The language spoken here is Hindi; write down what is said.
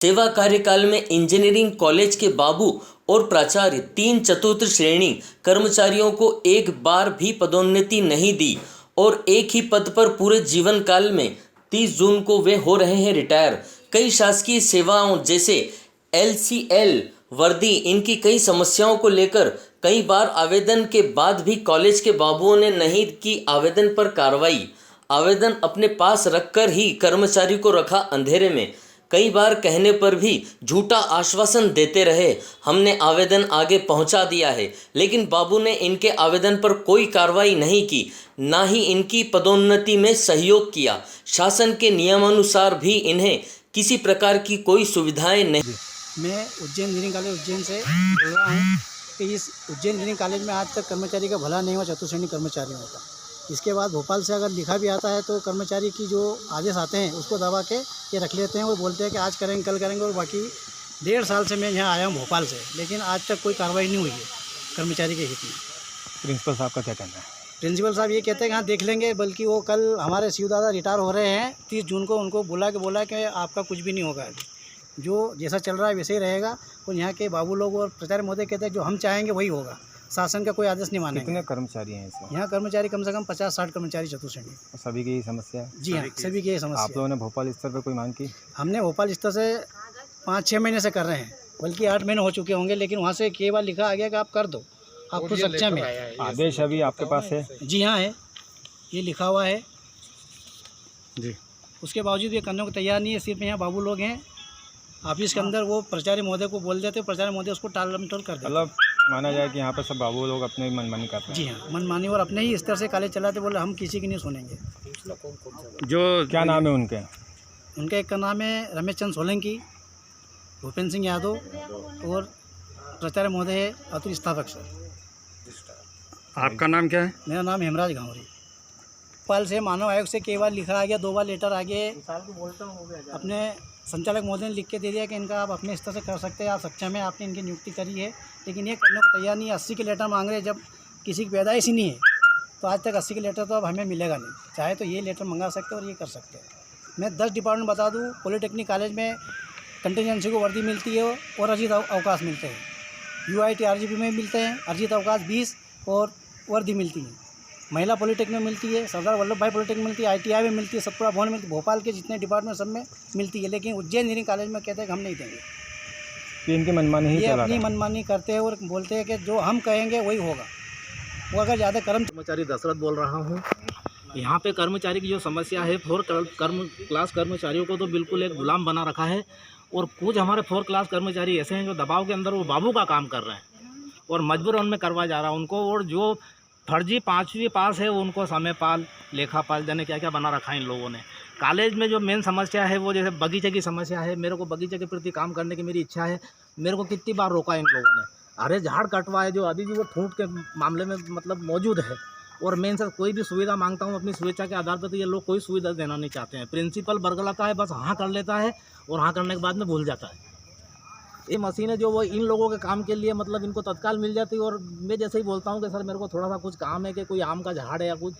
सेवा कार्यकाल में इंजीनियरिंग कॉलेज के बाबू और प्राचार्य 3 चतुर्थ श्रेणी कर्मचारियों को एक बार भी पदोन्नति नहीं दी और एक ही पद पर पूरे जीवन काल में 30 जून को वे हो रहे हैं रिटायर। कई शासकीय सेवाओं जैसे LCL वर्दी इनकी कई समस्याओं को लेकर कई बार आवेदन के बाद भी कॉलेज के बाबुओं ने नहीं की आवेदन पर कार्रवाई। आवेदन अपने पास रखकर ही कर्मचारी को रखा अंधेरे में। कई बार कहने पर भी झूठा आश्वासन देते रहे, हमने आवेदन आगे पहुंचा दिया है, लेकिन बाबू ने इनके आवेदन पर कोई कार्रवाई नहीं की, ना ही इनकी पदोन्नति में सहयोग किया। शासन के नियमानुसार भी इन्हें किसी प्रकार की कोई सुविधाएं नहीं। मैं उज्जैन इंजीनियरिंग कॉलेज उज्जैन से बोल रहा हूँ कि इस उज्जैन इंजीनियरिंग कॉलेज में आज तक कर्मचारी का भला नहीं हुआ, चतुर्श्रेणी कर्मचारियों का। इसके बाद भोपाल से अगर लिखा भी आता है तो कर्मचारी की जो आदेश आते हैं उसको दबा के ये रख लेते हैं और बोलते हैं कि आज करेंगे कल करेंगे। और बाकी 1.5 साल से मैं यहाँ आया हूँ भोपाल से, लेकिन आज तक कोई कार्रवाई नहीं हुई है कर्मचारी के हित में। प्रिंसिपल साहब का क्या कहना है? प्रिंसिपल साहब ये कहते हैं कि हाँ देख लेंगे, बल्कि वो कल हमारे शिव दादा रिटायर हो रहे हैं 30 जून को, उनको बोला कि आपका कुछ भी नहीं होगा, अभी जो जैसा चल रहा है वैसे ही रहेगा। और यहाँ के बाबू लोग और प्राचार्य महोदय कहते हैं जो हम चाहेंगे वही होगा, शासन का कोई आदेश नहीं मानेंगे। कितने कर्मचारी हैं इसमें? यहाँ कर्मचारी कम से कम 50-60 कर्मचारी चतुर्श्रेणी। सभी की यही समस्या है? जी हाँ, सभी की यही समस्या। आप लोगों ने भोपाल स्तर पर कोई मांग की? हमने भोपाल स्तर से 5-6 महीने से कर रहे हैं, बल्कि 8 महीने हो चुके होंगे, लेकिन वहाँ से कई बार लिखा आ गया कि आप कर दो, आप खुद सक्षम है। आदेश अभी आपके पास है? जी हाँ है, ये लिखा हुआ है जी। उसके बावजूद ये करने को तैयार नहीं है। सिर्फ यहाँ बाबू लोग हैं ऑफिस के अंदर, वो प्राचार्य महोदय को बोल देते, प्राचार्य महोदय उसको टाल मटोल कर देते। मतलब माना जाए कि यहाँ पर सब बाबू लोग अपने मनमानी करते हैं? जी हाँ, मनमानी और अपने ही स्तर से कॉलेज चलाते, बोले हम किसी की नहीं सुनेंगे। जो क्या नाम है उनके? उनका एक का नाम है रमेश चंद्र सोलंकी, भूपेंद्र सिंह यादव और प्राचार्य महोदय है अतुल स्थापक सर। आपका नाम क्या है? मेरा नाम हेमराज घावरी। भोपाल से मानव आयोग से कई बार लिखा आ गया, 2 बार लेटर आ गए, अपने संचालक महोदय ने लिख के दे दिया कि इनका आप अपने स्तर से कर सकते हैं, आप सक्षम है, आपने इनकी नियुक्ति करी है, लेकिन ये करने को तैयार नहीं है। 80 के लेटर मांग रहे हैं, जब किसी की पैदाइश ही नहीं है तो आज तक 80 के लेटर तो अब हमें मिलेगा नहीं। चाहे तो ये लेटर मंगा सकते हैं और ये कर सकते हैं। मैं 10 डिपार्टमेंट बता दूँ, पॉलिटेक्निक कॉलेज में कंटीजेंसी को वर्दी मिलती है और अर्जित अवकाश मिलते हैं। UIT RGP में मिलते हैं अर्जित अवकाश 20 और वर्दी मिलती है। महिला पॉलिटेक्निक में मिलती है, सरदार वल्लभ भाई पॉलिटेक्निक मिलती है, ITI में मिलती है, सतपुरा भवन मिलती है, भोपाल के जितने डिपार्टमेंट सब में मिलती है। लेकिन उज्जैन इंजीनियरिंग कॉलेज में कहते हैं कि हम नहीं देंगे। कि इनकी मनमानी ही ये चला रहा अपनी है? मनमानी करते हैं और बोलते हैं कि जो हम कहेंगे वही होगा। वो अगर ज़्यादा कर्मचारी दशरथ बोल रहा हूँ। यहाँ पे कर्मचारी की जो समस्या है, 4 क्लास कर्मचारियों को तो बिल्कुल एक गुलाम बना रखा है, और कुछ हमारे 4 क्लास कर्मचारी ऐसे हैं जो दबाव के अंदर वो बाबू का काम कर रहे हैं और मजबूरन में करवाया जा रहा है उनको। और जो फर्जी 5वीं पास है उनको समयपाल, लेखापाल, जाने क्या क्या बना रखा है इन लोगों ने। कॉलेज में जो मेन समस्या है वो जैसे बगीचे की समस्या है। मेरे को बगीचे के प्रति काम करने की मेरी इच्छा है, मेरे को कितनी बार रोका इन लोगों ने। अरे झाड़ कटवाए जो अभी भी वो ठूंठ के मामले में मतलब मौजूद है। और मेन सर कोई भी सुविधा मांगता हूँ अपनी स्वेच्छा के आधार पर, तो ये लोग कोई सुविधा देना नहीं चाहते हैं। प्रिंसिपल बरगलाता है, बस हाँ कर लेता है और हाँ करने के बाद में भूल जाता है। ये मशीनें जो वो इन लोगों के काम के लिए मतलब इनको तत्काल मिल जाती है। और मैं जैसे ही बोलता हूँ कि सर मेरे को थोड़ा सा कुछ काम है कि कोई आम का झाड़ है या कुछ